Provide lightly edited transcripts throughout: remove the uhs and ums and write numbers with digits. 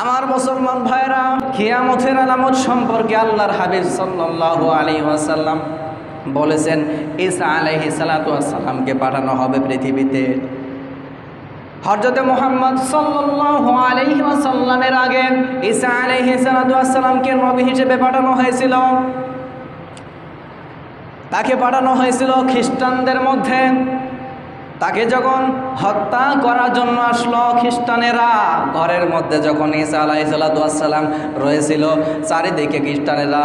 আমার মুসলমান ভাইরা, কিয়ামতের আলামত সম্পর্কে আল্লাহর হাবিব সাল্লাল্লাহু আলাইহি ওয়াসাল্লাম বলেছেন, ঈসা আলাইহিস সালাতু ওয়াস সালামকে পাঠানো হবে পৃথিবীতে। হযরত মুহাম্মদ সাল্লাল্লাহু আলাইহি ওয়াসাল্লামের আগে ঈসা আলাইহিস সালাতু ওয়াস সালামকে নবী হিসেবে পাঠানো হয়েছিল। তাকে পাঠানো হয়েছিল খ্রিস্টানদের মধ্যে। তাকে যখন হত্যা করার জন্য আসলো খ্রিস্টানেরা, ঘরের মধ্যে যখন ঈসা আলাইহিস সালাতু ওয়াস সালাম রয়েছিল, চারিদিকে খ্রিস্টানেরা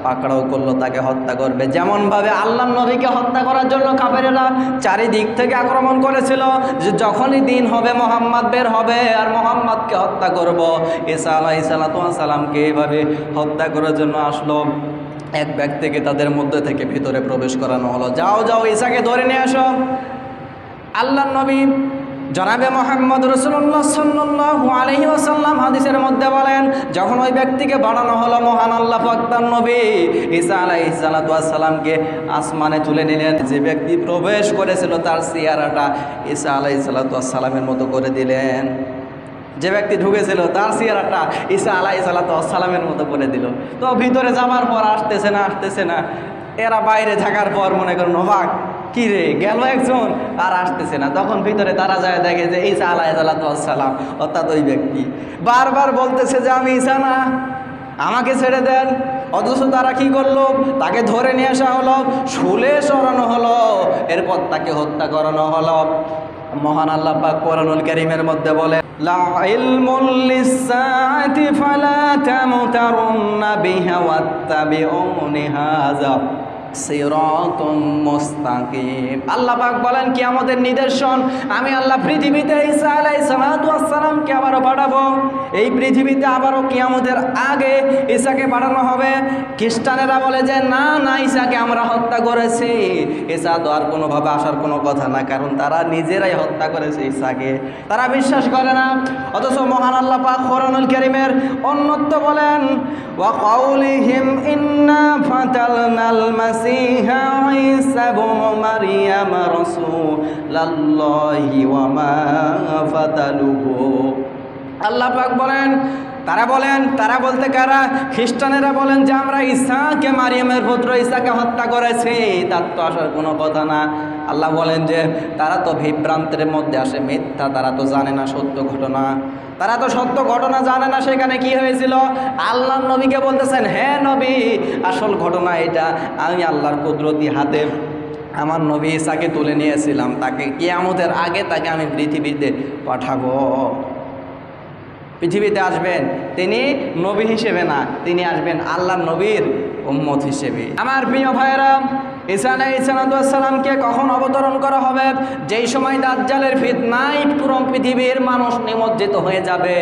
পাকড়াও করলো তাকে হত্যা করবে। যেমনভাবে আল্লাহর নবীকে হত্যা করার জন্য কাফেরেরা চারিদিক থেকে আক্রমণ করেছিল, যে যখনই দিন হবে মুহাম্মদ বের হবে আর মুহাম্মদকে হত্যা করব। ঈসা আলাইহিস সালাতু ওয়াস সালামকে এইভাবে হত্যা করার জন্য আসলো। এক ব্যক্তিকে তাদের মধ্যে থেকে ভিতরে প্রবেশ করানো হলো, যাও যাও ঈসাকে ধরে নিয়ে আসো। আল্লাহর নবী জনাবে মুহাম্মদ রাসূলুল্লাহ সাল্লাল্লাহু আলাইহি ওয়াসাল্লাম হাদিসের মধ্যে বলেন, যখন ওই ব্যক্তিকে বাড়ানো হলো, মহান আল্লাহ পাক তার নবী ঈসা আলাইহিস সালাতু ওয়াস সালামকে আসমানে তুলে নিলেন। যে ব্যক্তি প্রবেশ করেছিল তার চেহারাটা ঈসা আলাইহিস সালাতু ওয়াস সালামের মতো করে দিলেন। যে ব্যক্তি ঢুকেছিল তার চেহারাটা ঈসা আলাইহিস সালাতু ওয়াস সালামের মতো করে দিল। তো ভিতরে যাবার পর আসতেছে না, এরা বাইরে থাকার পর মনে করেন অবাক, কি রে গেল একজন আর আসতেছে না। তখন ভিতরে তারা যায় দেখে যে ঈসা আলাইহিস সালাতু ওয়াস সালাম, অর্থাৎ ওই ব্যক্তি বারবার বলতেছে যে আমি ঈসা না, আমাকে ছেড়ে দেন। অথচ তারা কি করলো, তাকে ধরে নিয়ে আসা হলো, শুলে সরানো হলো, এরপর তাকে হত্যা করানো হলো। মহান আল্লাহ পাক কোরআনুল কারীমের মধ্যে বলে, লা ইলমুল লিসসাআতি ফালা তামতারুন্না বিহা ওয়াত্তাবিউনি হাযা সিরাতুম মুস্তাকিম। আল্লাহ পাক বলেন, কিয়ামতের নিদর্শন আমি আল্লাহ পৃথিবীতে ঈসা আলাইহিস সালাতু ওয়াস সালামকে আবারও পাঠাবো। এই পৃথিবীতে আবারও কিয়ামতের আগে ঈসাকে পাঠানো হবে। খ্রিস্টানেরা বলে যে না না, ঈসাকে আমরা হত্যা করেছি, ঈসা তো আর কোনোভাবে আসার কোনো কথা না, কারণ তারা নিজেরাই হত্যা করেছে ঈসাকে, তারা বিশ্বাস করে না। অথচ মহান আল্লাহ পাক কোরআনুল কারীমের অন্যত্র বলেন, ওয়া কাউলিহিম ইন্না ফাতালনাল মাসিহা ঈসা ইবনে মারইয়াম রাসূলুল্লাহি ওয়া মা ফাতালুহু। আল্লাহ পাক বলেন, তারা বলতে কারা? খ্রিস্টানেরা বলেন যে আমরা ঈসাকে, মারিয়ামের পুত্র ঈসাকে হত্যা করেছি, তার তো আসার কোনো কথা না। আল্লাহ বলেন যে তারা তো বিভ্রান্তের মধ্যে আসে, মিথ্যা, তারা তো জানে না সত্য ঘটনা, তারা তো সত্য ঘটনা জানে না। সেখানে কি হয়েছিল? আল্লাহর নবীকে বলতেছেন, হ্যাঁ নবী, আসল ঘটনা এটা, আমি আল্লাহর কুদরতি হাতে আমার নবী ঈসাকে তুলে নিয়েছিলাম, তাকে কিয়ামতের আগে তাকে আমি পৃথিবীতে পাঠাবো। পৃথিবীতে আসবেন তিনি নবী হিসেবে না, তিনি আসবেন আল্লাহর নবীর উম্মত হিসেবে। আমার প্রিয় ভাইয়েরা, ঈসা আলাইহিস সালাতু ওয়াস সালামকে কখন অবতরণ করা হবে? যেই সময় দাজ্জালের ফিতনায় পুরো পৃথিবীর মানুষ নিমজ্জিত হয়ে যাবে,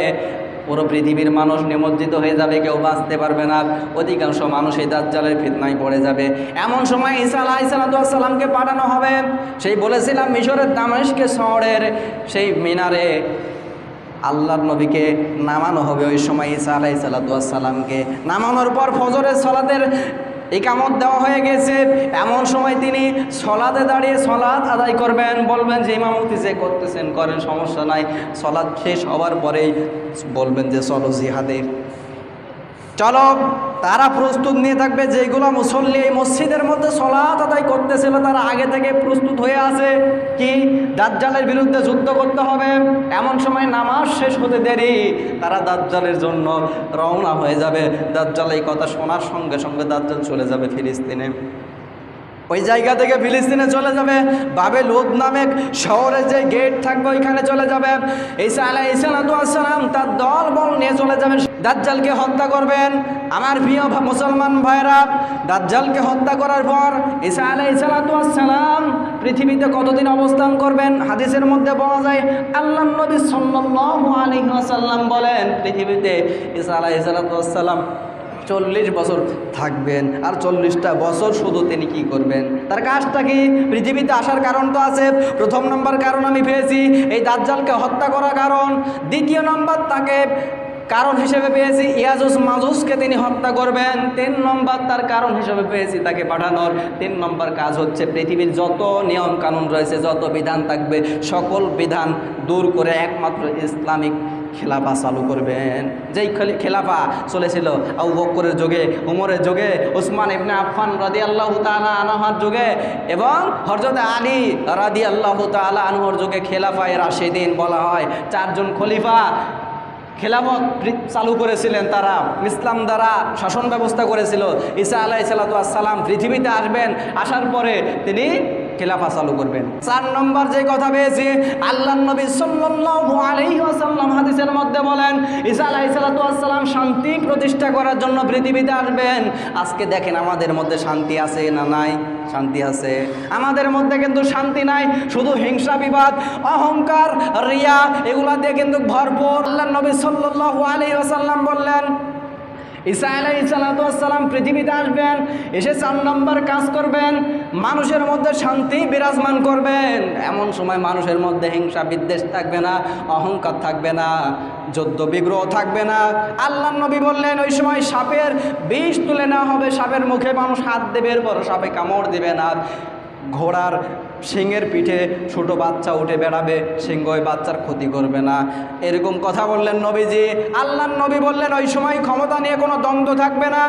পুরো পৃথিবীর মানুষ নিমজ্জিত হয়ে যাবে, কেউ বাঁচতে পারবে না, অধিকাংশ মানুষ এই দাজ্জালের ফিতনায় পড়ে যাবে। এমন সময় ঈসা আলাইহিস সালাতু ওয়াস সালামকে পাঠানো হবে। সেই বলেছিলাম মিশরের দামেস্কের শহরের সেই মিনারে আল্লাহর নবীকে নামানো হবে। ওই সময় ঈসা আলাইহিস সালাতু ওয়াস সালামকে নামানোর পর ফজরের সালাতের ইকামত দেওয়া হয়ে গেছে। এমন সময় তিনি সলাতে দাঁড়িয়ে সলাত আদায় করবেন, বলবেন যে ইমামতি যে করতেছেন করেন, সমস্যা নাই। সলাত শেষ হওয়ার পরেই বলবেন যে চলো জিহাদে চলো। তারা প্রস্তুত নিয়ে থাকবে, যেগুলো মুসল্লি এই মসজিদের মধ্যে সলাত আদায় করতেছিল তারা আগে থেকে প্রস্তুত হয়ে আছে, কি দাজ্জালের বিরুদ্ধে যুদ্ধ করতে হবে। এমন সময় নামাজ শেষ হতে দেরি, তারা দাজ্জালের জন্য রওনা হয়ে যাবে। দাজ্জাল এই কথা শোনার সঙ্গে সঙ্গে দাজ্জাল চলে যাবে ফিলিস্তিনে। ওই জায়গা থেকে ফিলিস্তিনে চলে যাবে, বাবেলুদ নামে শহরে যে গেট থাকবে ওইখানে চলে যাবে। ঈসা আলাইহিস সালাতু ওয়াস সালাম তার দলবল নিয়ে চলে যাবেন, দাজ্জালকে হত্যা করবেন। আমার প্রিয় মুসলমান ভাইরা, দাজ্জালকে হত্যা করার পর ঈসা আলাইহিস সালাতু ওয়াস সালাম পৃথিবীতে কতদিন অবস্থান করবেন? হাদিসের মধ্যে পাওয়া যায়, আল্লাহর নবী সাল্লাল্লাহু আলাইহি ওয়াসাল্লাম বলেন, পৃথিবীতে ঈসা আলাইহিস সালাতু ওয়াস সালাম 40 বছর থাকবেন। আর 40টা বছর শুধু তিনি কি করবেন? তার কাজটা কি? পৃথিবীতে আসার কারণ তো আছে। প্রথম নম্বর কারণ আমি পেয়েছি এই দাজ্জালকে হত্যা করার কারণ। দ্বিতীয় নম্বর তাকে কারণ হিসেবে পেয়েছি ইয়াজুজ মাজুজকে তিনি হত্যা করবেন। 3 নম্বর তার কারণ হিসেবে পেয়েছি তাকে পাঠানোর 3 নম্বর কাজ হচ্ছে পৃথিবীর যত নিয়ম কানুন রয়েছে, যত বিধান থাকবে, সকল বিধান দূর করে একমাত্র ইসলামিক খেলাফা চালু করবেন। যেই খেলাফা চলেছিল আবু বকরের যুগে, উমরের যুগে, উসমান ইবনে আফফান রাদিয়াল্লাহু তাআলা আনহুর যুগে এবং হযরত আলী রাদিয়াল্লাহু তাআলা আনহুর যুগে খেলাফায়ে রাশিদিন বলা হয়। চারজন খলিফা খেলাফত চালু করেছিলেন, তারা ইসলাম দ্বারা শাসন ব্যবস্থা করেছিল। ঈসা আলাইহিস সালাম পৃথিবীতে আসবেন, আসার পরে তিনি খেলাফা চালু করবেন। 4 নম্বর যে কথা পেয়েছি, আল্লাহর নবী সাল্লাল্লাহু আলাইহি ওয়াসাল্লাম হাদিসের মধ্যে বলেন ঈসা আলাইহিস সালাম শান্তি প্রতিষ্ঠা করার জন্য পৃথিবীতে আসবেন। আজকে দেখেন আমাদের মধ্যে শান্তি আছে না নাই? শান্তি আছে। আমাদের মধ্যে কিন্তু শান্তি নাই, শুধু হিংসা বিবাদ, অহংকার, রিয়া এগুলা দিয়ে কিন্তু ভরপুর। আল্লাহর নবী সাল্লাল্লাহু আলাইহি ওয়াসাল্লাম বললেন ঈসা আলাইহিস সালাম পৃথিবীতে আসবেন, এসে 4 নম্বর কাজ করবেন, মানুষের মধ্যে শান্তি বিরাজমান করবেন। এমন সময় মানুষের মধ্যে হিংসা বিদ্বেষ থাকবে না, অহংকার থাকবে না, যুদ্ধ বিগ্রহ থাকবে না। আল্লাহর নবী বললেন ওই সময় সাপের বিষ তুলে নেওয়া হবে, সাপের মুখে মানুষ হাত দেবে, এরপর সাপে কামড় দেবে না। ঘোড়ার সিংহের পিঠে ছোট বাচ্চা উঠে বেড়াবে, সিংহ ওই বাচ্চার ক্ষতি করবে না। এরকম কথা বললেন নবীজি। আল্লাহর নবী বললেন ওই সময় ক্ষমতা নিয়ে কোনো দ্বন্দ্ব থাকবে না।